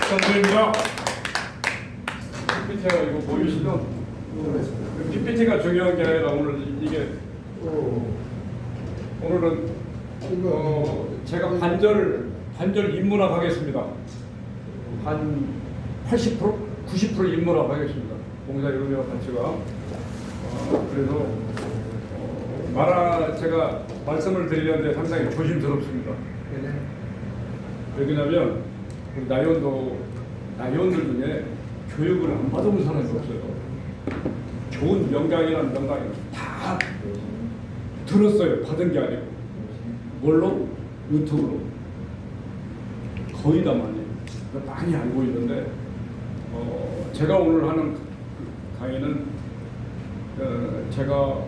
선생님입니다. PPT가 이거 보이시죠? PPT가 중요한 게 아니라 오늘 이게 오늘은 제가 반절 인문학 하겠습니다. 한 80%, 90% 인문학 하겠습니다. 봉사 이론과 가치가. 그래서 제가 말씀을 드리는데 상당히 조심스럽습니다. 왜냐하면 우리 나이원들 중에 교육을 안 받아본 사람이 없어요. 좋은 명강이라는 명강이 다 들었어요. 받은 게 아니고. 뭘로? 유튜브로. 거의 다 많이 알고 있는데 제가 오늘 하는 강의는 제가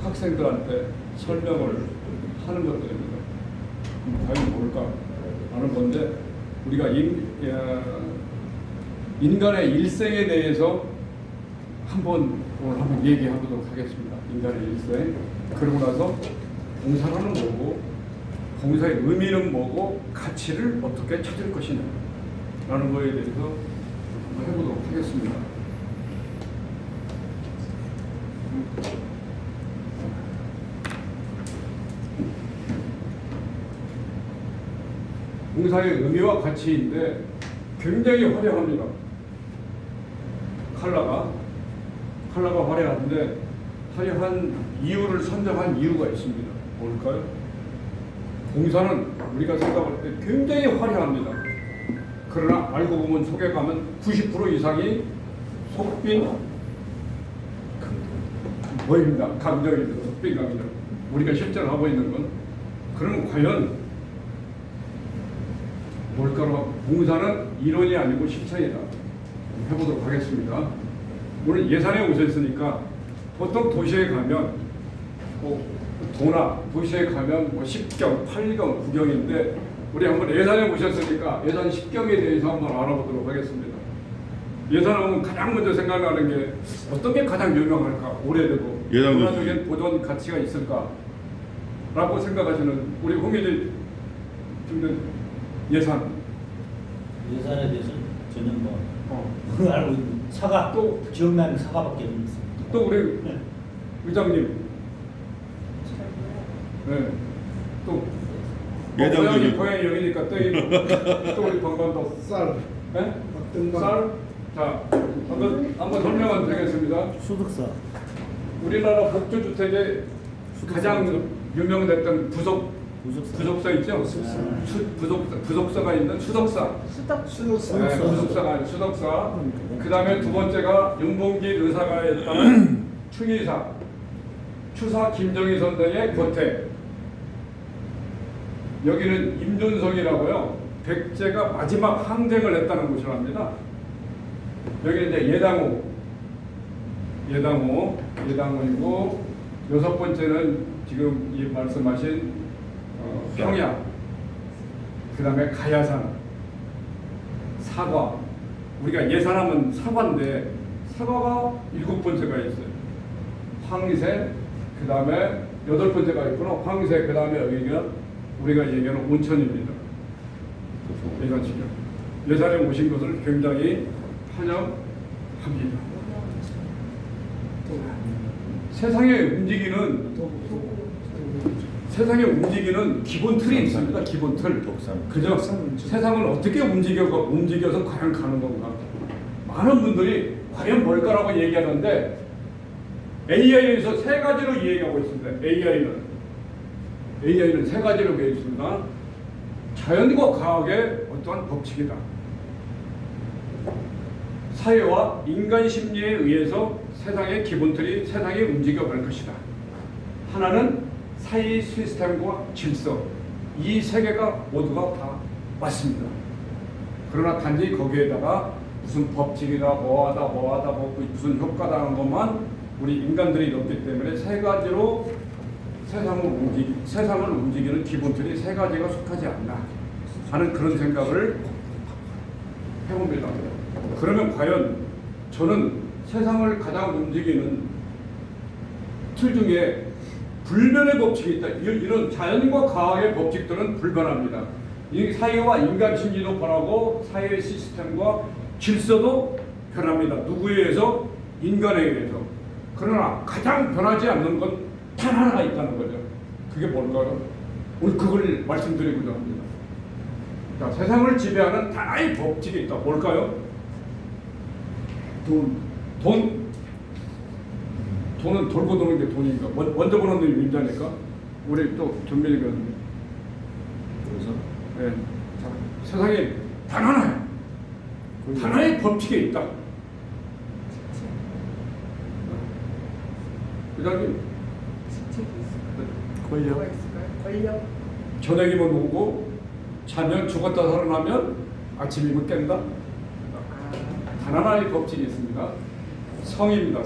학생들한테 설명을 하는 것들입니다. 과연 뭘까 하는 건데 우리가 인간의 일생에 대해서 오늘 한번 얘기해보도록 하겠습니다. 인간의 일생. 그러고 나서 봉사라는 뭐고, 봉사의 의미는 뭐고, 가치를 어떻게 찾을 것이냐 라는 거에 대해서 한번 해보도록 하겠습니다. 봉사의 의미와 가치인데 굉장히 화려합니다. 컬러가 화려한데 화려한 이유를 선정한 이유가 있습니다. 뭘까요? 봉사는 우리가 생각할 때 굉장히 화려합니다. 그러나 알고 보면 속에 가면 90% 이상이 속빈 뭐입니다. 감정입니다. 속빈 감정. 우리가 실제로 하고 있는 건 그러면 과연 뭘까로? 봉사는 이론이 아니고 실천이다. 해보도록 하겠습니다. 오늘 예산에 오셨으니까 보통 도시에 가면 도시에 가면 10경, 8경, 9경인데 우리 한번 예산에 오셨으니까 예산 10경에 대해서 한번 알아보도록 하겠습니다. 예산에 오면 가장 먼저 생각나는 게 어떤 게 가장 유명할까? 오래되고 문화적인 보존 가치가 있을까? 라고 생각하시는 우리 홍일이 주는 예산에 대해서 전혀 알고 있는 사과 또 기억나는 사과밖에 없습니다. 또 우리 의장님, 또 고향이 여기니까 또 우리 방관도 쌀, 쌀, 자 한번 설명하면 되겠습니다. 소득사. 우리나라 복조주택에 가장 유명됐던 부속사 있죠? 부속사가 있는 수덕사. 부속사가 수덕사. 그 다음에 두 번째가 윤봉길 의사가 했다는 충의사. 추사 김정희 선생의 고택. 여기는 임준성이라고요. 백제가 마지막 항쟁을 했다는 곳이랍니다. 여기는 이제 예당호이고 여섯 번째는 지금 이 말씀하신 평야, 그 다음에 가야산, 사과. 우리가 예산하면 사과인데 사과가 7번째가 있어요. 황새, 그 다음에 8번째가 있구나. 황새, 그 다음에 여기가 우리가 얘기하는 온천입니다. 예산시경. 예산에 오신 것을 굉장히 환영합니다. 세상에 움직이는 기본 틀이 있습니다. 기본 틀. 그죠? 세상을 어떻게 움직여서 과연 가는 건가? 많은 분들이 과연 뭘까라고 얘기하는데 AI에서 세 가지로 이야기하고 있습니다. AI는 세 가지로 되어 있습니다. 자연과 과학의 어떠한 법칙이다. 사회와 인간 심리에 의해서 세상의 기본 틀이 세상이 움직여갈 것이다. 하나는 사회 시스템과 질서, 이 세 개가 모두가 다 맞습니다. 그러나 단지 거기에다가 무슨 법칙이다, 뭐하다, 무슨 효과다 하는 것만 우리 인간들이 넣기 때문에 세 가지로 세상을 움직이는 기본 틀이 세 가지가 속하지 않나 하는 그런 생각을 해봅니다. 그러면 과연 저는 세상을 가장 움직이는 틀 중에 불변의 법칙이 있다. 이런 자연과 과학의 법칙들은 불변합니다. 이 사회와 인간 심리도 변하고 사회 시스템과 질서도 변합니다. 누구에 의해서? 인간에 의해서. 그러나 가장 변하지 않는 건 단 하나 있다는 거죠. 그게 뭘까요? 오늘 그걸 말씀드리고자 합니다. 자, 세상을 지배하는 단 하나의 법칙이 있다. 뭘까요? 돈. 돈은 돌고 도는 게 돈인가? 먼저 보는 놈이 민자니까. 우리 또 전민희 교수님. 그래서 네. 자, 세상에 단 하나야. 단 하나의 법칙이 있다. 그다음에 권력. 권력. 저녁이면 오고 자면 죽었다 살아나면 아침이면 깬다. 단 하나의 법칙이 있습니다. 성입니다.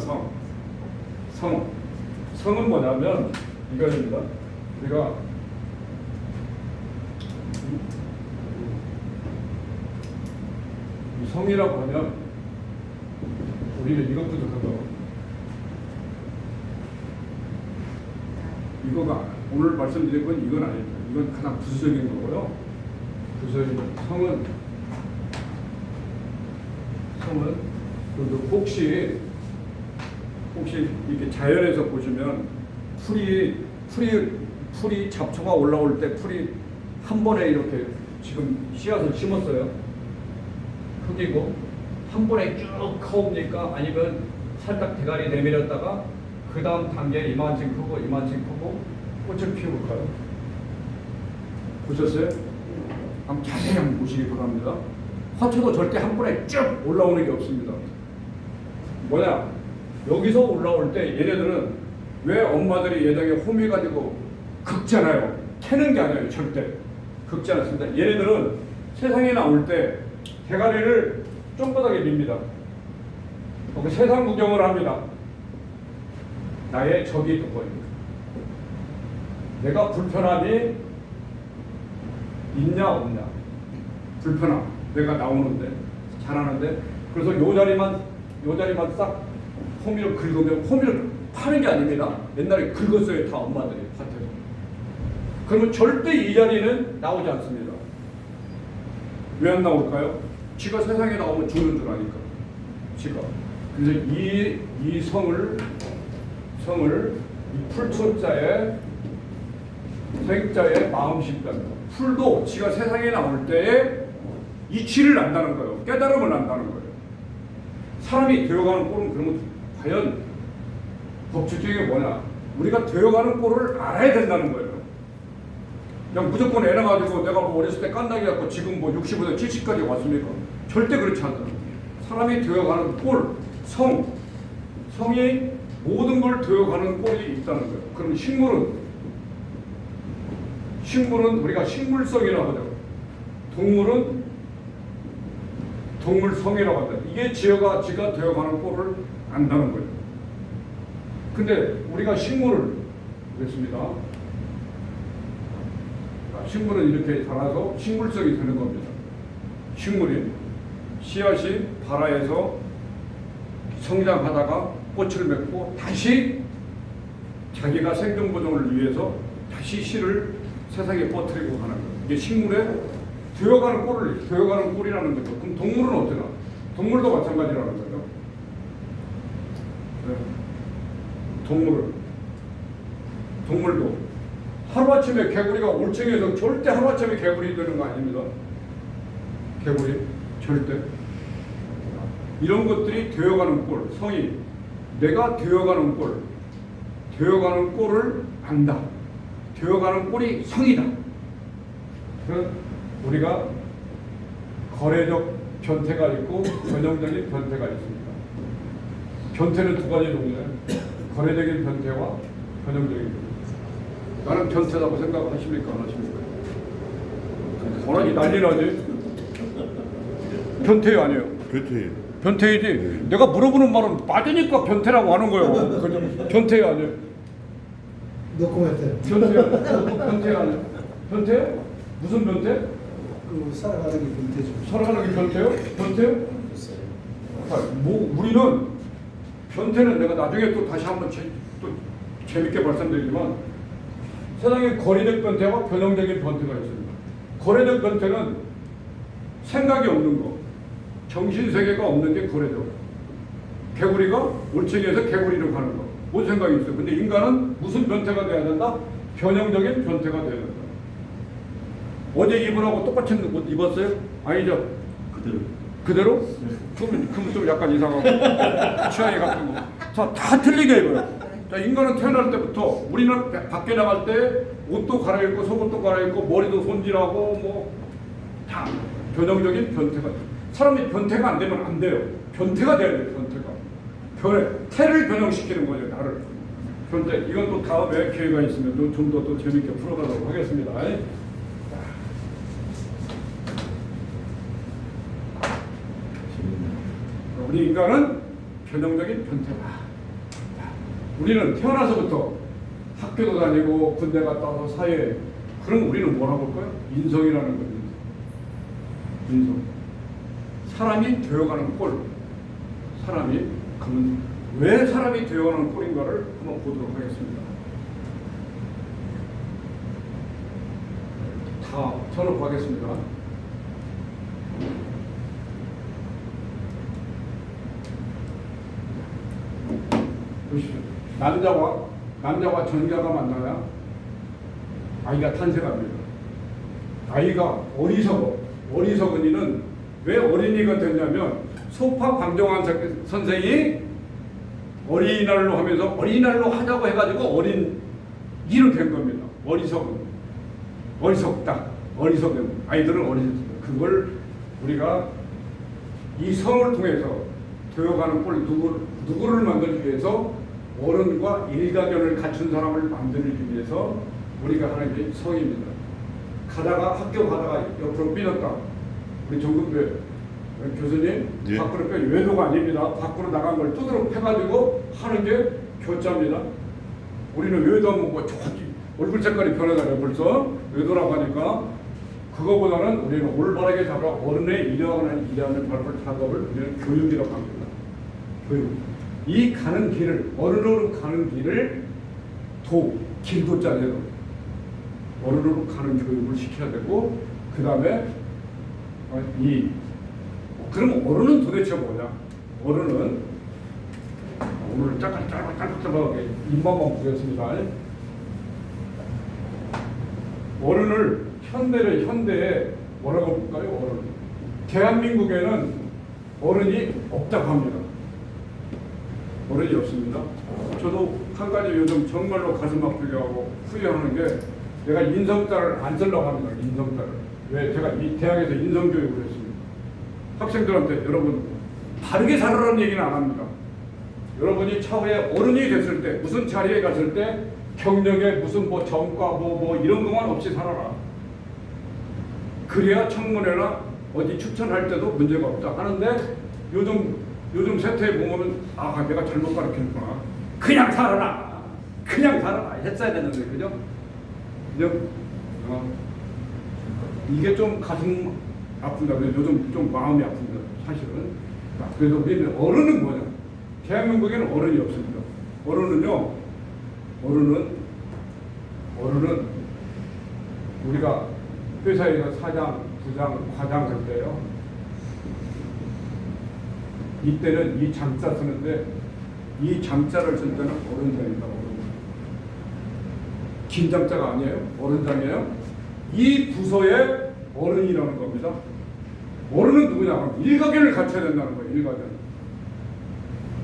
성은 뭐냐면 이거입니다. 우리가 이 성이라고 하면 우리는 이것부터 하고 이거가 오늘 말씀드린 건 이건 아닙니다. 이건 가장 부수적인 거고요. 부수적인 성은 그리고 혹시 이렇게 자연에서 보시면 풀이 잡초가 올라올 때 풀이 한 번에 이렇게 지금 씨앗을 심었어요. 흙이고 한 번에 쭉 커옵니까? 아니면 살짝 대가리 내밀었다가 그 다음 단계에 이만큼 크고 꽃을 피울까요? 보셨어요? 한번 자세히 한번 보시기 바랍니다. 화초도 절대 한 번에 쭉 올라오는 게 없습니다. 뭐냐? 여기서 올라올 때 얘네들은 왜 엄마들이 예정에 호미 가지고 긁잖아요. 캐는 게 아니에요. 절대 긁지 않습니다. 얘네들은 세상에 나올 때 대가리를 쫑긋하게 밉니다. 세상 구경을 합니다. 나의 적이 누구입니까? 내가 불편함이 있냐 없냐? 불편함. 내가 나오는데 잘하는데 그래서 요 자리만 싹 호미를 긁으면 호미를 파는 게 아닙니다. 옛날에 긁었어요. 다 엄마들이 밭에서. 그러면 절대 이 자리는 나오지 않습니다. 왜 안 나올까요? 지가 세상에 나오면 죽는 줄 아니까. 지가. 그래서 이 성을 이 풀초자에 생자에 마음 심답니다. 풀도 지가 세상에 나올 때에 이치를 안다는 거예요. 깨달음을 안다는 거예요. 사람이 되어가는 꼴은 그러면 과연 법칙적인 게 뭐냐? 우리가 되어가는 꼴을 알아야 된다는 거예요. 그냥 무조건 애 낳아가지고 내가 뭐 어렸을 때 깐나기 갖고 지금 뭐 60에서 70까지 왔습니까? 절대 그렇지 않다. 사람이 되어가는 꼴, 성이 모든 걸 되어가는 꼴이 있다는 거예요. 그럼 식물은 우리가 식물성이라고 하죠. 동물은 동물성이라고 한다. 이게 지가 되어가는 꼴을 안다는 거예요. 근데 우리가 식물을 그랬습니다. 식물은 이렇게 자라서 식물성이 되는 겁니다. 식물이 씨앗이 발아에서 성장하다가 꽃을 맺고 다시 자기가 생존 보존을 위해서 다시 씨를 세상에 퍼뜨리고 가는 거예요. 이게 식물의 되어가는 꼴이라는 거죠. 그럼 동물은 어쩌나? 동물도 마찬가지라는 거죠. 네. 동물도 하루아침에 개구리가 올챙이에서 절대 하루아침에 개구리 되는 거 아닙니다. 개구리 절대. 이런 것들이 되어가는 꼴, 성이 내가 되어가는 꼴을 안다. 되어가는 꼴이 성이다. 우리가 거래적 변태가 있고 전형적인 변태가 있습니다. 변태는 두 가지 종류예요. 거래적인 변태와 전형적인 변태. 나는 변태라고 생각하십니까? 안 하십니까? 워낙이 난리 나지. 변태 아니에요. 변태이지. 내가 물어보는 말은 맞으니까 변태라고 하는 거예요. 그냥 변태 아니에요. 노코멘트. 변태 아니에요. 변태? 무슨 변태? 그 살아가는 게 변태죠. 살아가는 게 변태요? 우리는 변태는 내가 나중에 또 다시 한번 또 재밌게 말씀드리지만 세상에 거리적 변태와 변형적인 변태가 있습니다. 거래적 변태는 생각이 없는 거, 정신세계가 없는 게 거래적. 개구리가 올챙이에서 개구리로 가는 거. 뭔 생각이 있어요? 근데 인간은 무슨 변태가 돼야 된다? 변형적인 변태가 돼야 된다. 어제 입으라고 똑같은 옷 입었어요? 아니죠? 그대로. 그대로? 네. 그러면 좀 약간 이상하고 취향이 같은 거. 자, 다 틀리게 입어요. 자, 인간은 태어날 때부터 우리는 밖에 나갈 때 옷도 갈아입고 속옷도 갈아입고 머리도 손질하고 뭐 다 변형적인 변태가 돼요. 사람이 변태가 안 되면 안 돼요. 변태가 돼야 돼요. 변태가. 태를 변형시키는 거죠. 나를. 그런데 이건 또 다음에 기회가 있으면 좀 더 또 재밌게 풀어가도록 하겠습니다. 우리 인간은 변형적인 변태다. 우리는 태어나서부터 학교도 다니고 군대 갔다 와서 사회에, 그럼 우리는 뭐라고 볼까요? 인성이라는 겁니다. 인성. 사람이 되어가는 꼴. 사람이, 그러면 왜 사람이 되어가는 꼴인가를 한번 보도록 하겠습니다. 다 켜놓고 하겠습니다. 보십시오. 남자와 전자가 만나야 아이가 탄생합니다. 아이가 어리석은이는 왜 어린이가 됐냐면 소파 방정환 선생이 어린이날로 하면서 어린이날로 하자고 해가지고 어린이로 된 겁니다. 어리석다. 어리석은 아이들은 어리석다. 그걸 우리가 이 성을 통해서 되어가는 꼴, 누구를 만들기 위해서 어른과 일가견을 갖춘 사람을 만들기 위해서 우리가 하는 게 성입니다. 학교 가다가 옆으로 삐졌다. 우리 정근배 교수님, 예. 밖으로 빼 외도가 아닙니다. 밖으로 나간 걸 두드러 패가지고 하는 게 교자입니다. 우리는 외도하면 뭐 얼굴 색깔이 변하잖아요. 벌써 외도라고 하니까 그거보다는 우리는 올바르게 잡아 어른의 일하는 작업을 우리는 교육이라고 합니다. 교육. 이 가는 길을, 어른으로 가는 길을 길도 짜내도 어른으로 가는 교육을 시켜야 되고, 그 다음에 그럼 어른은 도대체 뭐냐? 어른은 오늘 짧게 입만만 보겠습니다. 어른을 현대에 뭐라고 볼까요? 어른. 대한민국에는 어른이 없다고 합니다. 어른이 없습니다. 저도 한 가지 요즘 정말로 가슴 아프게 하고 후회하는 게, 내가 인성자를 안 쓰려고 합니다. 인성자를. 왜? 제가 이 대학에서 인성교육을 했습니다. 학생들한테 여러분 바르게 살아라는 얘기는 안 합니다. 여러분이 차후에 어른이 됐을 때, 무슨 자리에 갔을 때 경력에 무슨 뭐 전과 이런 것만 없이 살아라. 그래야 청문회나 어디 추천할 때도 문제가 없다 하는데, 요즘 세태에 보면 내가 잘못 가르쳤구나. 그냥 살아라. 했어야 되는데, 그죠? 이게 좀 가슴 아픈다. 요즘 좀 마음이 아픕니다. 사실은. 그래서 우리는 어른은 뭐냐? 대한민국에는 어른이 없습니다. 어른은 우리가 회사에서 사장, 부장, 과장 할 때요. 이때는 이 장자 쓰는데, 이 장자를 쓸 때는 어른장이다. 긴장자가 아니에요. 어른장이에요. 이 부서의 어른이라는 겁니다. 어른은 누구냐? 일가견을 갖춰야 된다는 거예요. 일가견.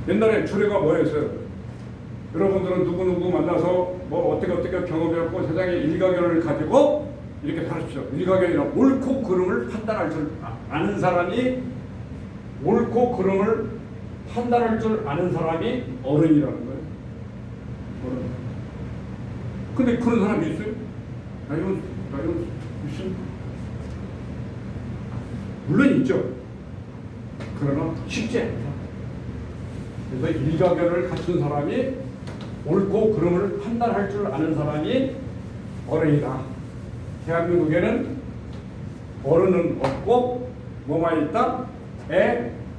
옛날에 주례가 뭐였어요? 여러분들은 누구누구 만나서 뭐 어떻게 경험해갖고 세상에 일가견을 가지고 이렇게 살십시오. 일가견이라 옳고 그름을 판단할 줄 아는 사람이, 옳고 그름을 판단할 줄 아는 사람이 어른이라는 거예요. 어른. 근데 그런 사람이 있어요? 나이는 있어요? 물론 있죠. 그러나 쉽지 않다. 그래서 일가견을 갖춘 사람이, 옳고 그름을 판단할 줄 아는 사람이 어른이다. 대한민국에는 어른은 없고 뭐만 있다?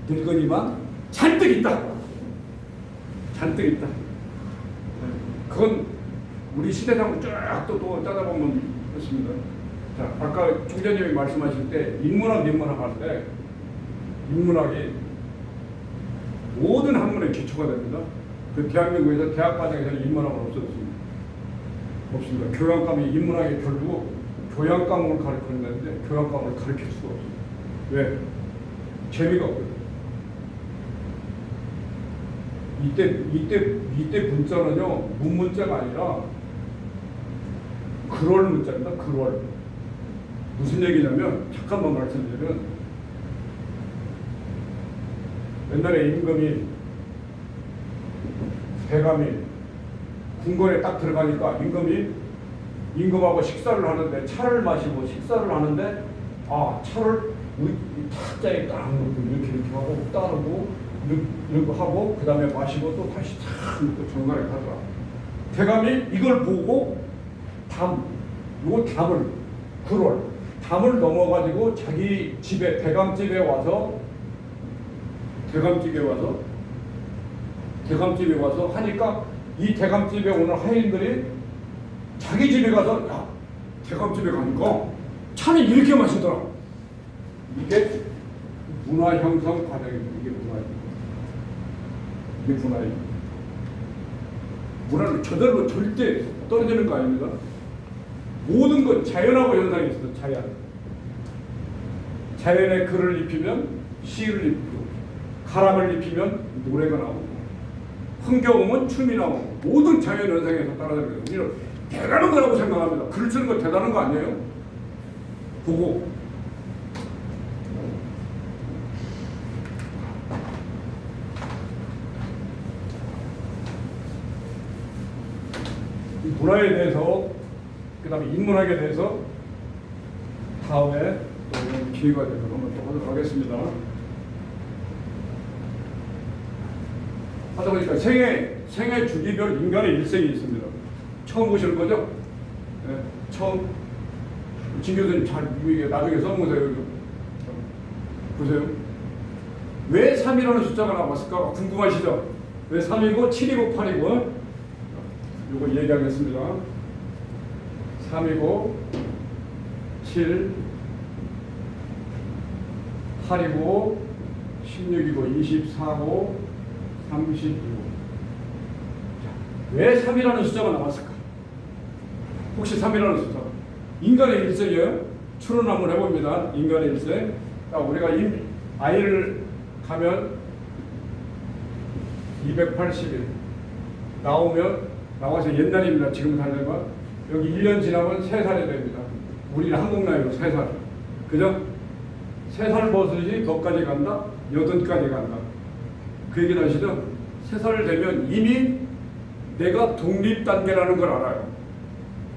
늙은이만 잔뜩 있다. 그건 우리 시대상을 쫙 또 찾아보면 그렇습니다. 자, 아까 총장님이 말씀하실 때 인문학 할 때 인문학이 모든 학문의 기초가 됩니다. 그 대한민국에서 대학 과정에서는 인문학은 없었습니다. 없습니다. 교양과목이 인문학이 결국 교양과목을 가르치는데 교양과목을 가르칠 수가 없습니다. 왜? 재미가 없거든요. 이때 문자는요 문문자가 아니라 글월 문자입니다. 글월. 무슨 얘기냐면 잠깐만 말씀드리면 옛날에 임금이 대감이 궁궐에 딱 들어가니까 임금하고 식사를 하는데 차를 마시고 식사를 하는데 차를 탁자에 딱 놓고 이렇게 하고 따르고 이렇게 하고 그 다음에 마시고 또 다시 탁 놓고 정갈에 가더라. 대감이 이걸 보고 담을 넘어가지고 자기 집에 대감집에 와서 하니까 이 대감집에 오는 하인들이 자기 집에 가서 야 대감집에 가니까 차는 이렇게 마시더라. 이게 문화 형성 과정입니다. 이게 문화입니다. 문화는 저절로 절대 떨어지는 거 아닙니다. 모든 것 자연하고 연상이 있어요. 자연에 글을 입히면 시를 입히고 가락을 입히면 노래가 나오고 흥겨움은 춤이 나오고 모든 자연 현상에서 따라다니는 우리는 대단한 거라고 생각합니다. 글 쓰는 거 대단한 거 아니에요? 보고 이 문화에 대해서 그 다음에 인문학에 대해서 다음에 또 기회가 되면 한번 또 하도록 하겠습니다. 하다 보니까 생애 주기별 인간의 일생이 있습니다. 처음 보시는 거죠? 네, 처음. 진 교수님 잘 나중에 써보세요. 보세요. 왜 3이라는 숫자가 나왔을까 궁금하시죠? 왜 3이고 7이고 8이고 이거 얘기하겠습니다. 3이고 7 8이고 16이고 24고 32고 왜 3이라는 숫자가 나왔을까? 혹시 3이라는 숫자 인간의 일생이에요. 추론 한번 해봅니다. 인간의 일생. 우리가 아이를 가면 280일 나와서 옛날입니다. 지금 살려면 여기 1년 지나면 3살이 됩니다. 우리는 한국 나이로 3살. 그죠? 3살 버섯이 몇 가지 간다? 8가지 간다. 그 얘기는 아시죠? 3살 되면 이미 내가 독립 단계라는 걸 알아요.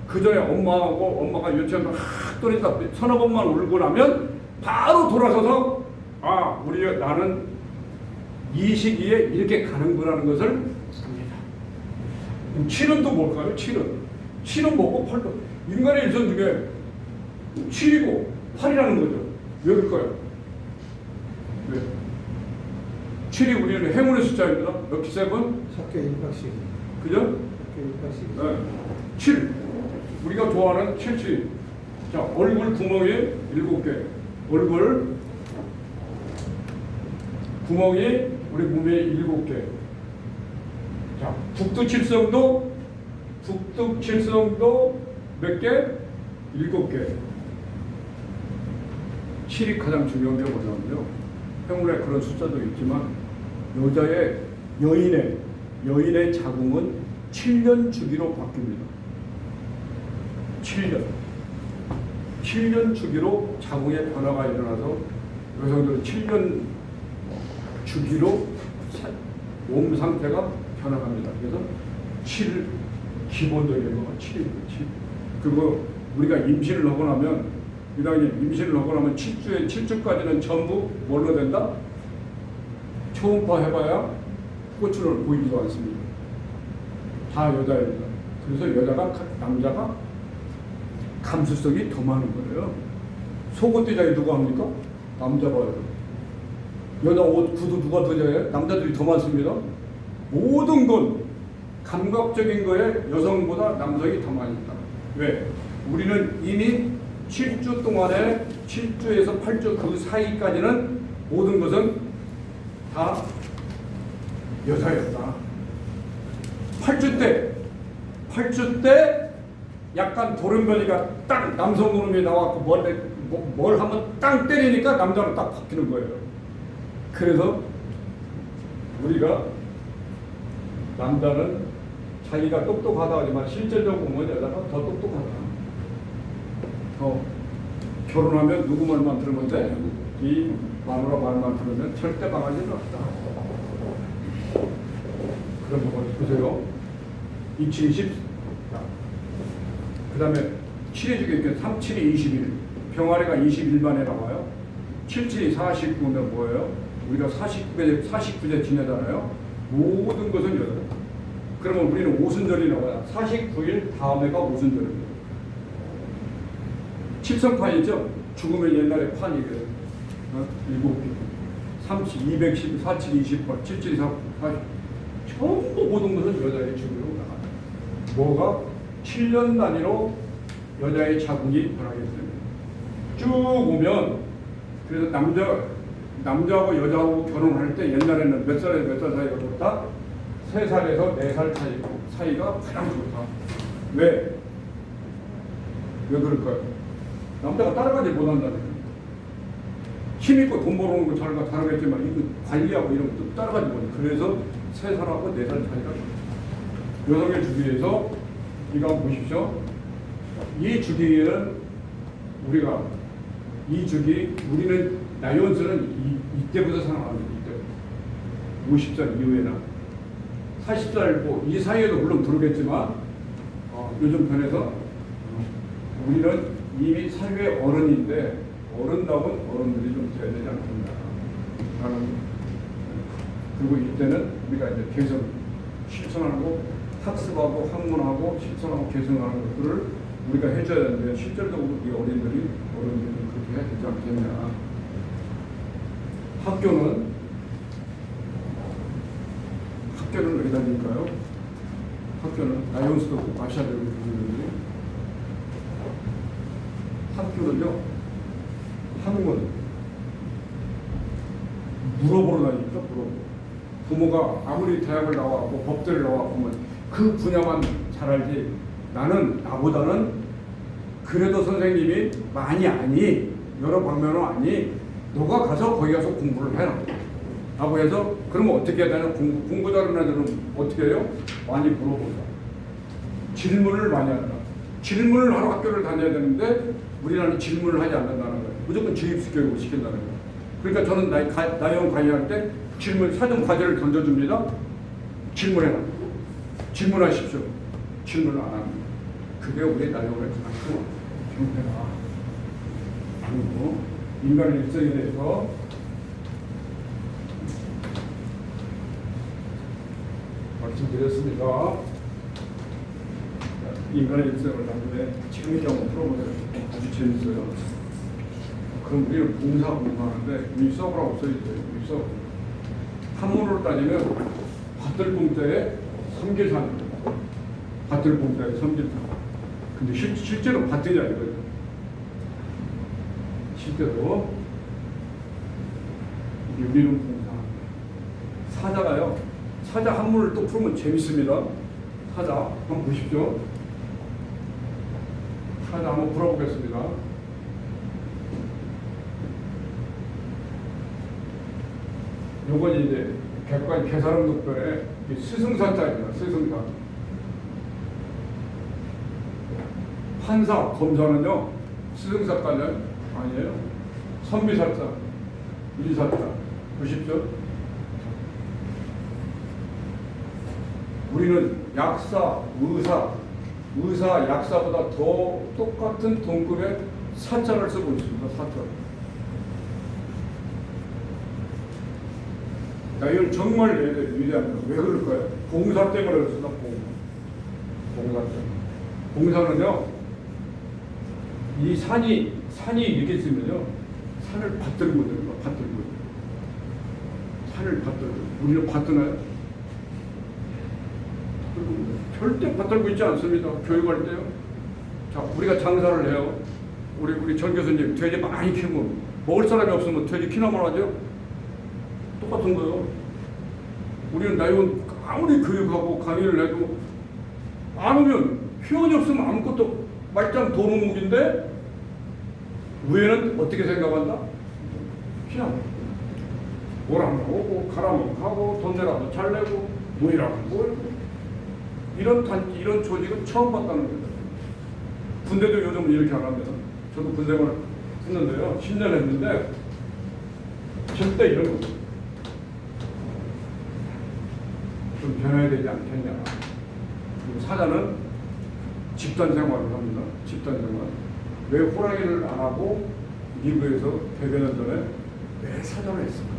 그 전에 엄마가 유치원 막 떠니까 서너 번만 울고 나면 바로 돌아서서 나는 이 시기에 이렇게 가는 거라는 것을 압니다. 7은 또 뭘까요? 7은 뭐고 8도 인간의 일생 중에 7이고 8이라는 거죠. 왜 그럴까요? 네. 7이 우리는 행운의 숫자입니다. 럭키 세븐. 학교 1박씩. 그죠? 학교 1박씩. 네. 7. 우리가 좋아하는 77. 자, 얼굴 구멍이 7개. 얼굴 구멍이 우리 몸에 7개. 자, 북두칠성도 몇 개? 7개. 7이 가장 중요한 게 뭐냐면요. 행운에 그런 숫자도 있지만 여인의 자궁은 7년 주기로 바뀝니다. 7년 주기로 자궁의 변화가 일어나서 여성들은 7년 주기로 몸 상태가 변화합니다. 그래서 7 기본적인 거가 7입니다. 7. 그리고 우리가 임신을 하고 나면 임신을 하고 나면 7주까지는 전부 뭘로 된다? 초음파 해봐야 꽃을 보이지도 않습니다. 다 여자입니다. 그래서 남자가 감수성이 더 많은 거예요. 속옷 디자인 누가 합니까? 남자가 해요. 여자 옷 구두 누가 디자인해요? 남자들이 더 많습니다. 모든 건 감각적인 거에 여성보다 남성이 더 많이 있다. 왜? 우리는 이미 7주 동안에 7주에서 8주 그 사이까지는 모든 것은 다 여자였다. 8주 때 약간 돌연변이가 딱 남성 호르몬이 나왔고 뭘 하면 땅 때리니까 남자로 딱 바뀌는 거예요. 그래서 우리가 남자는 자기가 똑똑하다 하지만 실질적으로 보면 여자가 더 똑똑하다. 결혼하면 누구 말만 들으면 돼? 이 마누라 말만 들으면 절대 망하지는 없다. 그럼 뭐 보세요. 2020. 그 다음에 7의 주기 3, 7이 21. 병아리가 21만에 나와요. 7, 7이 49면 뭐예요? 우리가 49제 지내잖아요. 모든 것은 여자. 그러면 우리는 오순절이 나와요. 49일 다음에가 오순절입니다. 칠성판이죠. 죽으면 옛날에 판이거든. 7개. 30, 210, 47, 28, 77, 4, 40. 전부 모든 것은 여자의 죽음으로 나가요. 뭐가? 7년 단위로 여자의 자궁이 변하게 됩니다. 쭉 오면 그래서 남자하고 여자하고 결혼할 때 옛날에는 몇 살에서 몇 살 사이가 좋다? 3살에서 4살 사이가 가장 좋다. 왜 그럴까요? 남자가 따라가지 못한다는 거예요. 힘있고 돈 벌어오는 거 잘하겠지만 이거 관리하고 이런 것도 따라가지 못해요. 그래서 3살하고 4살 차이가 좋다. 여성의 주기에서 이거 한번 보십시오. 이 주기에는 우리가 우리는 나이온스는 이때부터 생각합니다. 이때 50살 이후에나 40살 이 사이에도 물론 들어오겠지만 요즘 편에서 우리는 이미 사회 어른인데 어른다운 어른들이 좀 돼야 되지 않겠나 라는. 그리고 이때는 우리가 이제 개선 실천하고 학습하고 학문하고 실천하고 개선하는 것들을 우리가 해줘야 되는데 실질적으로 우리 어른들이 그렇게 해야 되지 않겠냐. 학교는 어디 다닐까요? 학교는 나이온스도 마셔야 되는 분들이 학교는요 학문 물어보러 다니니까 부모가 아무리 대학을 나와고 법대를 나와보면 그 분야만 잘 알지 나보다는 그래도 선생님이 많이 아니 여러 방면은 아니 너가 가서 거기 가서 공부를 해라 라고 해서 그러면 어떻게 해야 되나 공부 잘하는 애들은 어떻게 해요? 많이 물어본다. 질문을 많이 한다. 질문을 하러 학교를 다녀야 되는데 우리나라는 질문을 하지 않는다는 거예요. 무조건 주입식 교육을 시킨다는 거예요. 그러니까 저는 나이형 강의할 때 사전 과제를 던져줍니다. 질문해라. 질문하십시오. 질문을 안 합니다. 그게 우리 나이형의 가장 큰 형태다. 그리고 인간의 일생에 대해서 말씀드렸습니다. 인간의 일생을 나중에 재미있게 한번 풀어보세요. 아주 재밌어요. 그럼 우리는 공부하는데 윗서브라고 써있어요. 윗서브. 한문으로 따지면 밭들공자의 섬길산입니다. 밭들공자의 섬길산. 근데 실제로 밭들이 아니거든요. 실제로 우리는 공부합니다. 사자가요. 사자 한문을 또 풀면 재밌습니다. 사자 한번 보십시오. 사자 한번 풀어보겠습니다. 요건 이제 객관 계산음 독변의 스승사자입니다. 스승사. 판사, 검사는요 스승사자는 아니에요. 선비사자, 일사자. 보십시오. 우리는 약사, 의사, 약사보다 더 똑같은 동급의 사자를 쓰고 있습니다. 사자. 이건 정말 위대합니다. 왜 그럴까요? 봉사 때문에 그렇습니다. 봉사 때문에. 봉사는요, 이 산이 이렇게 있으면요, 산을 받들고 됩니다. 산을 받들고. 우리는 받드나요? 절대 받들고 있지 않습니다. 교육할 때요. 자, 우리가 장사를 해요. 우리 전 교수님 돼지 많이 키우면 먹을 사람이 없으면 돼지 키나만 하죠? 똑같은 거예요. 우리는 나이원 아무리 교육하고 강의를 해도 안 오면 회원이 없으면 아무것도 말짱 도는 무기인데 위에는 어떻게 생각한다? 그냥 오라면 오고 가라면 가고 돈 내라도 잘 내고 모이라면 모이고 이런 조직은 처음 봤다는 거죠. 군대도 요즘은 이렇게 안 합니다. 저도 군생활 했는데요. 10년 했는데 절대 이런 거 좀 변해야 되지 않겠냐. 그리고 사자는 집단 생활을 합니다. 집단 생활. 왜 호랑이를 안 하고 미국에서 100여 년 전에 왜 사자를 했을까?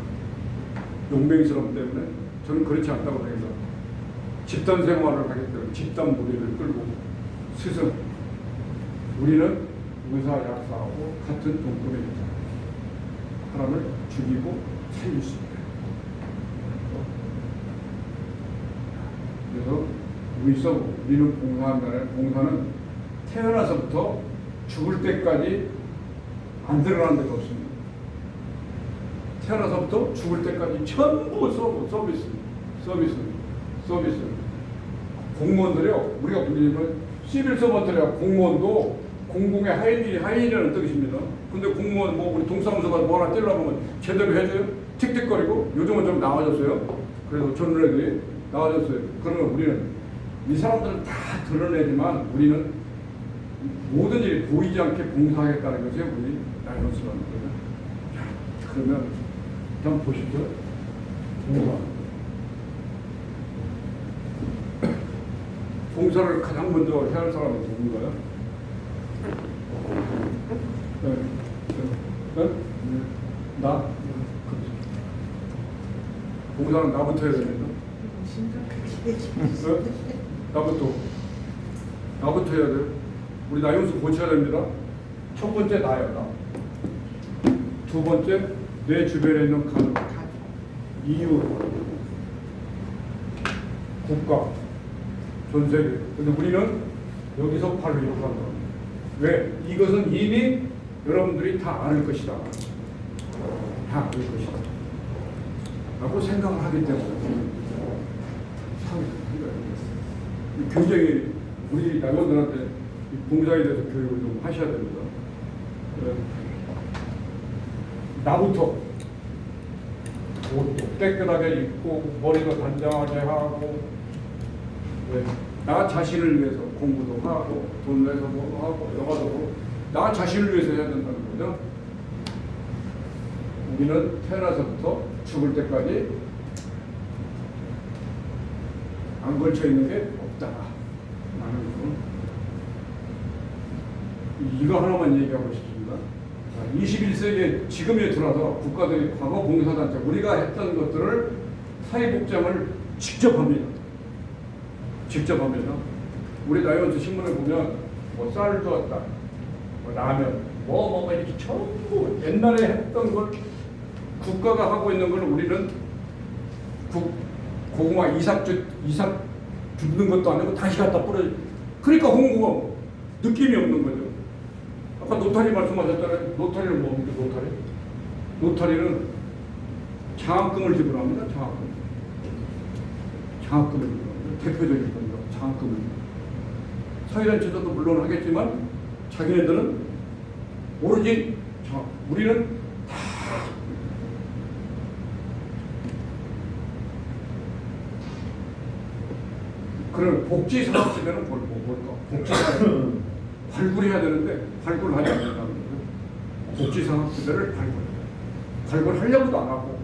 용맹스러움 때문에 저는 그렇지 않다고 생각합니다. 집단 생활을 하기 때문에 집단 무리를 끌고 스승 우리는 의사 약사하고 같은 동급의 여자 사람을 죽이고 살릴 수 있다. 그래서 우리는 봉사한다는 봉사는 태어나서부터 죽을 때까지 안 들어가는 데가 없습니다. 태어나서부터 죽을 때까지 전부 서비스. 공무원들이요. 우리가 불리면 시빌 서번트래야 공무원도 공공의 하인이라는 뜻입니다. 근데 공무원 우리 동사무소 가서 뭐 하나 떼려면 제대로 해줘요? 틱틱거리고 요즘은 좀 나아졌어요. 그래서 젊은 애들이 나아졌어요. 그러면 우리는 이 사람들은 다 드러내지만 우리는 모든 일이 보이지 않게 봉사하겠다는 것이 우리 나이런스라는 거죠. 자, 그러면 한번 보시죠. 봉사를 가장 먼저 해야 할 사람은 누군가요? 네? 나? 봉사는 나부터 해야 됩니다. 나부터 해야 돼요. 우리 나이온수 고쳐야 됩니다. 첫 번째 나예요, 나. 두 번째 내 주변에 있는 가족, 이웃, 국가, 전 세계. 근데 우리는 여기서 바로 이렇게 한다. 왜? 이것은 이미 여러분들이 다 아는 것이다. 다 아는 것이다. 라고 생각을 하기 때문에 굉장히 우리 나이원들한테 봉사에 대해서 교육을 좀 하셔야 됩니다. 나부터 옷도 깨끗하게 입고 머리도 단정하게 하고 나 자신을 위해서 공부도 하고 돈 내서 뭐 하고 영화도 보고 나 자신을 위해서 해야 된다는 거죠. 우리는 태어나서부터 죽을 때까지 안 걸쳐 있는 게 없다. 라는 거. 이거 하나만 얘기하고 싶습니다. 21세기에 지금에 들어서 국가들이 과거 봉사단체 우리가 했던 것들을 사회복장을 직접 합니다. 직접 합니다. 우리 나이원스 신문에 보면 뭐 쌀을 주었다, 뭐 라면, 뭐 이렇게 전부 옛날에 했던 걸 국가가 하고 있는 걸 우리는 고구마 이삭 줍는 것도 아니고 다시 갖다 뿌려. 그러니까 홍구가 느낌이 없는 거죠. 아까 노타리 말씀하셨잖아요. 노타리는 뭡니까? 노타리는 장학금을 지불합니다. 장학금을 지불합니다. 대표적인 겁니다. 장학금을. 사회단체도 물론 하겠지만 자기네들은 오로지 우리는 다 그런 복지사업지대는 뭘까? 복지사업 발굴해야 되는데 발굴하지 않는다는 거죠. 복지사업지대를 발굴하려고도 안 하고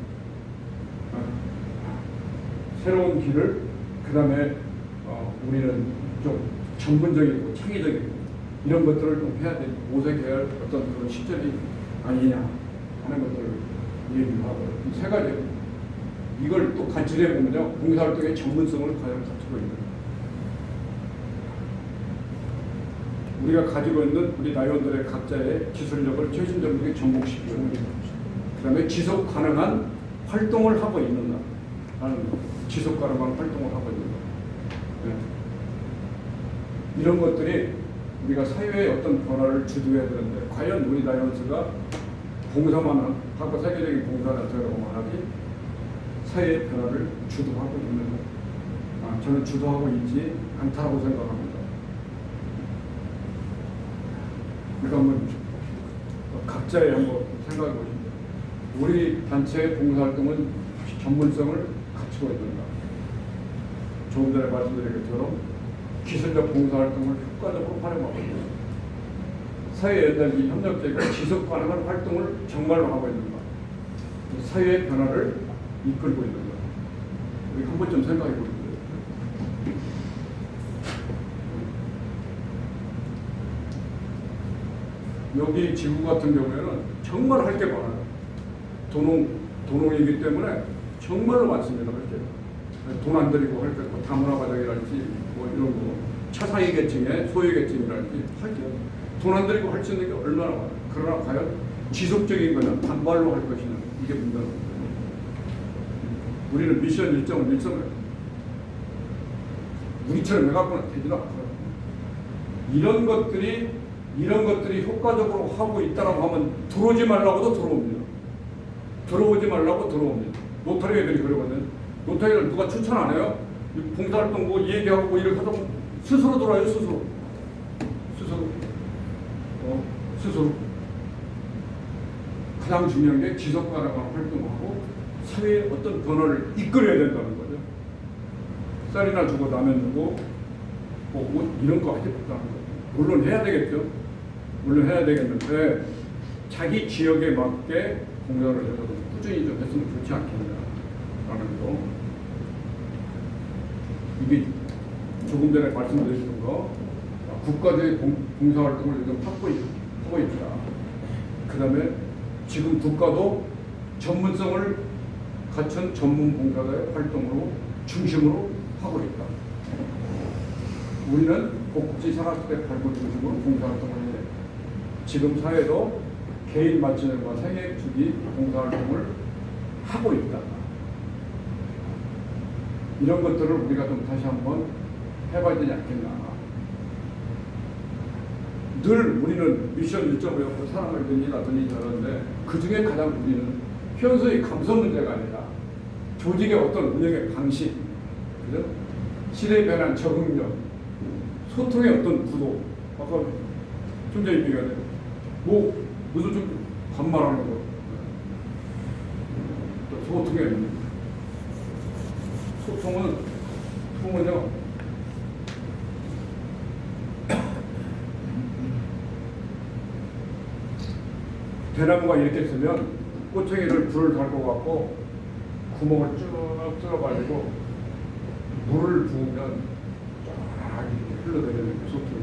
새로운 길을 그다음에 우리는 좀 전문적이고 창의적이고 이런 것들을 좀 해야 되고 모색해야 할 어떤 그런 시점이 아니냐 하는 것들을 얘기를 하고 이 세 가지 이걸 또 같이 해보면요 봉사활동의 전문성을 과연 갖추고 있는 우리가 가지고 있는 우리 나이원들의 각자의 기술력을 최신적으로 접목시키고 그 다음에 지속 가능한 활동을 하고 있는가 하는 거. 지속 가능한 활동을 하고 있는가. 네. 이런 것들이 우리가 사회의 어떤 변화를 주도해야 되는데 과연 우리 다이언스가 봉사만 하고 세계적인 봉사단체라고만 하기 사회의 변화를 주도하고 있는 것. 저는 주도하고 있지 않다고 생각합니다. 그러니까 한번 각자의 한번 생각해 보십시오. 우리 단체의 봉사활동은 전문성을 갖추고 있는가? 조금 전에 말씀드린 것처럼 기술적 봉사활동을 효과적으로 활용하고 있는가? 사회 연대기 협력적이고 지속 가능한 활동을 정말로 하고 있는가? 사회의 변화를 이끌고 있는가? 우리 한 번쯤 생각해 보십시오. 여기 지구 같은 경우에는 정말 할 게 많아요. 도농이기 때문에 정말로 많습니다. 할 게. 돈 안 들이고 할 게, 다문화 과정이랄지, 뭐 이런 거, 차상위 계층의 소유 계층이랄지, 할 게. 돈 안 들이고 할 수 있는 게 얼마나 많아요. 그러나 과연 지속적인 거는 단발로 할 것이냐. 이게 문제는 우리는 미션 일정을 일정을 우리처럼 해갖고는 되지도 않고요. 이런 것들이 효과적으로 하고 있다라고 하면 들어오지 말라고도 들어옵니다. 들어오지 말라고 들어옵니다. 노타리 애들이 그러거든. 노타리를 누가 추천 안 해요? 봉사활동 뭐 얘기하고 뭐 이렇게 하다 보면 스스로 들어와요. 스스로. 스스로. 가장 중요한 게 지속 가능한 활동하고 사회의 어떤 변화를 이끌어야 된다는 거죠. 쌀이나 주고 라면 주고 뭐 이런 거 하지 못하는 거죠. 물론 해야 되겠죠. 물론 해야 되겠는데 자기 지역에 맞게 공연을 해서 꾸준히 좀 했으면 좋지 않겠냐라는 거. 이게 조금 전에 말씀드렸던 거. 국가적인 봉사활동을 요즘 하고 있다. 그 다음에 지금 국가도 전문성을 갖춘 전문 봉사자의 활동으로 중심으로 하고 있다. 우리는 복지 산업대 발굴 중심으로 봉사활동을 해야 돼. 지금 사회도 개인 맞춤과 생애 주기 봉사활동을 하고 있다. 이런 것들을 우리가 좀 다시 한번 해봐야 되지 않겠나. 늘 우리는 미션 일정을 갖고 사람을 든지 저런데 그 중에 가장 우리는 현소의 감성 문제가 아니라 조직의 어떤 운영의 방식, 그죠? 시대에 변한 적응력, 소통의 어떤 구도. 아까 좀 전에 얘기가 돼요. 뭐 무슨 좀 반말하는 거. 소통의 소통은요. 대나무가 이렇게 쓰면 꼬챙이를 불을 달고 갖고 구멍을 쭉 뚫어가지고 물을 부으면 쫙 이렇게 흘러내리는 소통이.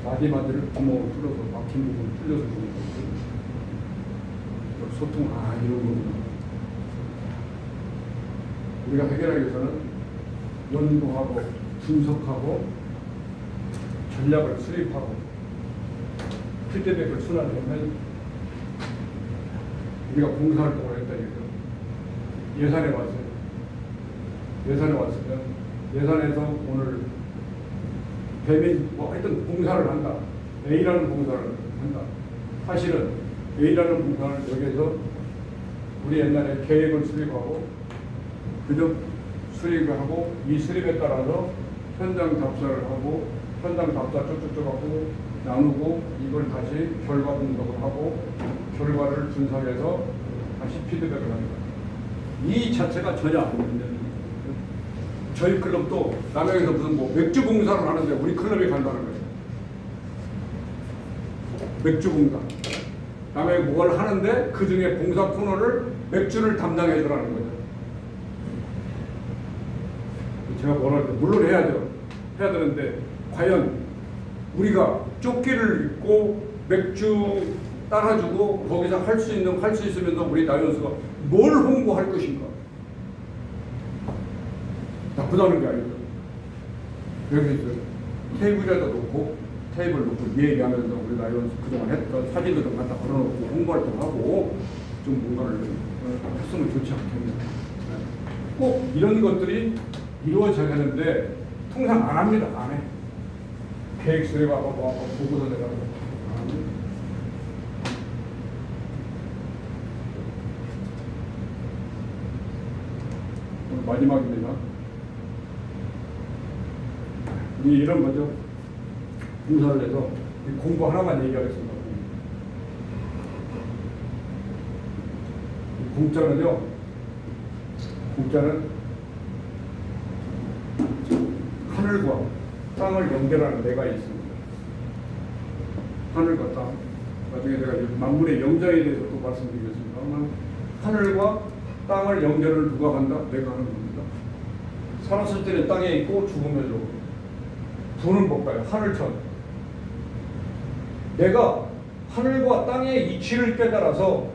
마디마디를 구멍을 뚫어서 막힌 부분을 뚫려서 주는 거거든요. 소통, 이런 거구나. 우리가 해결하기 위해서는 연구하고 분석하고 전략을 수립하고 피드백을 순환하면 우리가 봉사활동을 했다 이거죠. 예산에 왔어요. 예산에 왔으면 예산에서 오늘 뭐 하여튼 봉사를 한다. A라는 봉사를 한다. 사실은 A라는 봉사를 여기에서 우리 옛날에 계획을 수립하고 그저 수립을 하고 이 수립에 따라서 현장 답사를 하고 현장 답사 쭉쭉쭉 하고 나누고 이걸 다시 결과 분석을 하고 결과를 분석해서 다시 피드백을 합니다. 이 자체가 전혀 안 되는 저희 클럽도 남양에서 무슨 뭐 맥주 봉사를 하는데 우리 클럽이 간다는 거예요. 맥주 봉사. 남양에 뭘 하는데 그 중에 봉사 코너를 맥주를 담당해 주라는 거죠. 제가 뭐라 그래요? 물론 해야죠. 해야 되는데 과연 우리가 조끼를 입고 맥주 따라주고 거기서 할 수 있으면서 우리 다이언스가 뭘 홍보할 것인가? 나쁘다는 게 아니죠. 여기서 테이블에다 놓고 테이블 놓고 얘기하면서 우리 다이언스 그동안 했던 사진도 좀 갖다 걸어놓고 홍보활동하고 좀 뭔가를 했으면 좋지 않겠냐. 꼭 이런 것들이 이루어져야 하는데 통상 안 합니다. 안 해. 계획서에 와서 보고서 내라고 안 합니다. 오늘 마지막입니다. 우리 이런 거죠. 공사를 해서 공부 하나만 얘기하겠습니다. 공짜는요. 공짜는 하늘과 땅을 연결하는 데가 있습니다. 하늘과 땅. 나중에 제가 만물의 영장에 대해서 또 말씀드리겠습니다만 하늘과 땅을 연결을 누가 한다? 내가 하는 겁니다. 살았을 때는 땅에 있고 죽으면 부는 볼까요? 하늘천. 내가 하늘과 땅의 이치를 깨달아서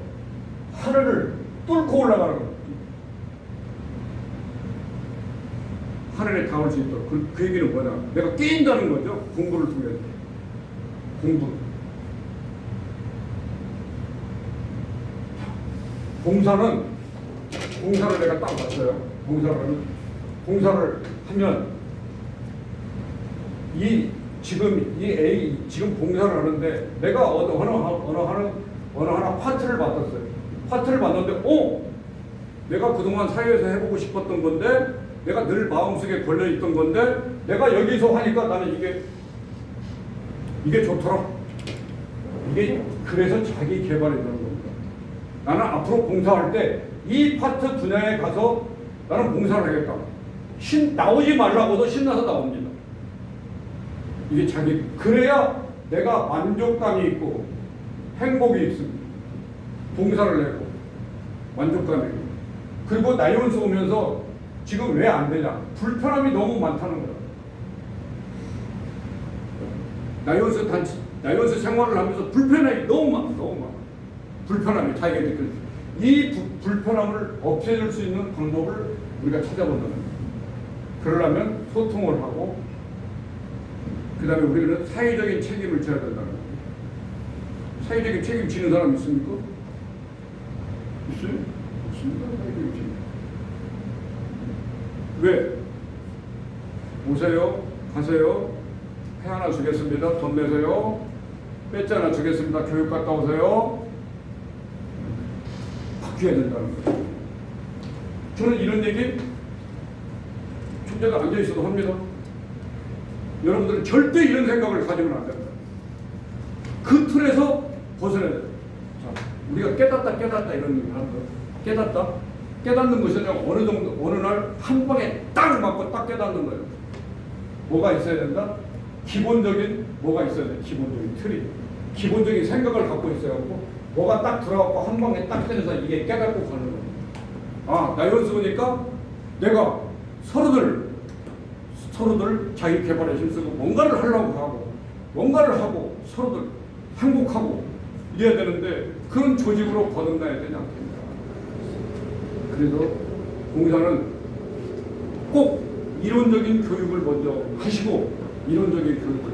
하늘을 뚫고 올라가는 겁니다. 하늘에 닿을 수 있도록. 그 얘기는 뭐냐? 내가 깨인다는 거죠. 공부를 통해서. 공부. 공사를 내가 딱 봤어요. 공사를 하면 지금 공사를 하는데 내가 어느 하나 파트를 받았어요. 파트를 받는데 내가 그동안 사회에서 해보고 싶었던 건데 내가 늘 마음속에 걸려있던 건데 내가 여기서 하니까 나는 이게 좋더라. 이게 그래서 자기 개발이 되는 겁니다. 나는 앞으로 봉사할 때 이 파트 분야에 가서 나는 봉사를 하겠다. 나오지 말라고도 신나서 나옵니다. 이게 그래야 내가 만족감이 있고 행복이 있습니다. 봉사를 하고 만족감이 있고. 그리고 나이온스 오면서 지금 왜 안 되냐? 불편함이 너무 많다는 거야. 나이온스 생활을 하면서 불편함이 너무 많아. 불편함이 자기가 느껴져. 이 불편함을 없애줄 수 있는 방법을 우리가 찾아본다는 거야. 그러려면 소통을 하고, 그 다음에 우리는 사회적인 책임을 져야 된다는 거야. 사회적인 책임 지는 사람 있습니까? 있어요? 없습니다. 사회적인 책임. 왜? 오세요, 가세요, 회 하나 주겠습니다. 돈 내세요. 배지 하나 주겠습니다. 교육 갔다 오세요. 바뀌어야 된다는 거예요. 저는 이런 얘기 총재가 앉아있어도 합니다. 여러분들은 절대 이런 생각을 가지면 안 된다. 그 틀에서 벗어나야 돼요. 자, 우리가 깨닫다 이런 얘기를 하는 거예요. 깨닫는 것은 어느 날 한 방에 딱 맞고 딱 깨닫는 거예요. 뭐가 있어야 된다? 기본적인 뭐가 있어야 돼? 기본적인 틀이. 기본적인 생각을 갖고 있어야 하고 뭐가 딱 들어가고 한 방에 딱 때려서 이게 깨닫고 가는 거예요. 나이온스 보니까 내가 서로들 자기 개발에 힘쓰고 뭔가를 하려고 하고 서로들 행복하고 이래야 되는데 그런 조직으로 거듭나야 되지 않겠냐. 그래서 공사는 꼭 이론적인 교육을 먼저 하시고 이론적인 교육을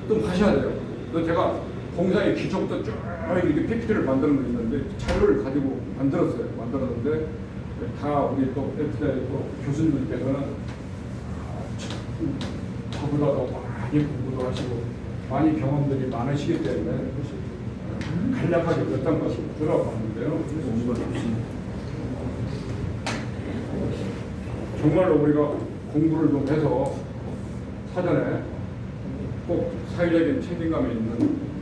좀 하셔야 돼요. 그래서 제가 공사의 기초부터 쭉 이렇게 PPT를 만드는 거 있는데 자료를 가지고 만들었는데 다 우리 또 FDI 또 교수님들께서는 저보다도 많이 공부도 하시고 많이 경험들이 많으시기 때문에 간략하게 몇 장까지 들어봤는데요. 정말로 우리가 공부를 좀 해서 사전에 꼭 사회적인 책임감이 있는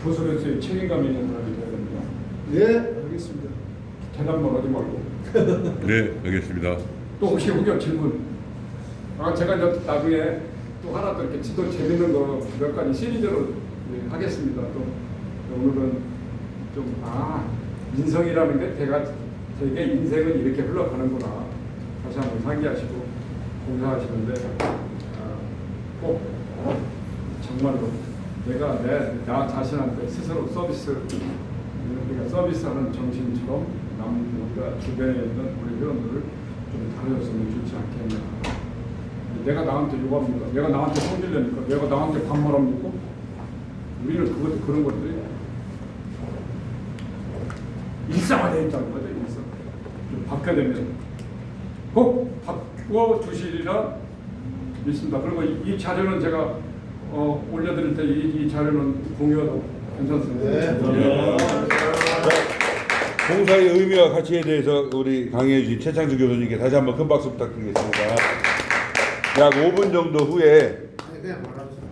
교수로서의 책임감이 있는 사람이 되어야 됩니다. 네, 알겠습니다. 대답만 하지 말고. 네, 알겠습니다. 또 혹시 의견 질문? 제가 이제 나중에 또 하나 또 이렇게 지도 재밌는 거 몇 가지 시리즈로 하겠습니다. 또 오늘은 좀 인성이라는 게 되게 인생은 이렇게 흘러가는구나. 다시 한번 상기하시고 공사하시는데 꼭 정말로 내가 나 자신한테 스스로 우리가 서비스하는 정신처럼 우리가 주변에 있는 우리 회원들을 좀 다뤄줬으면 좋지 않겠나. 내가 나한테 요구합니까? 내가 나한테 성질내니까? 내가 나한테 반말합니까? 우리는 그런 것들이 일상화되어 있다는 거죠. 일상. 좀 바뀌어야 되면 꼭 바꿔 주시리라 믿습니다. 그리고 이 자료는 제가 올려드릴 때 이 자료는 공유해도 괜찮습니다. 네. 봉사의 의미와 가치에 대해서 우리 강의해 주신 최창수 교수님께 다시 한번 큰 박수 부탁드리겠습니다. 약 5분 정도 후에 그냥 말합시다.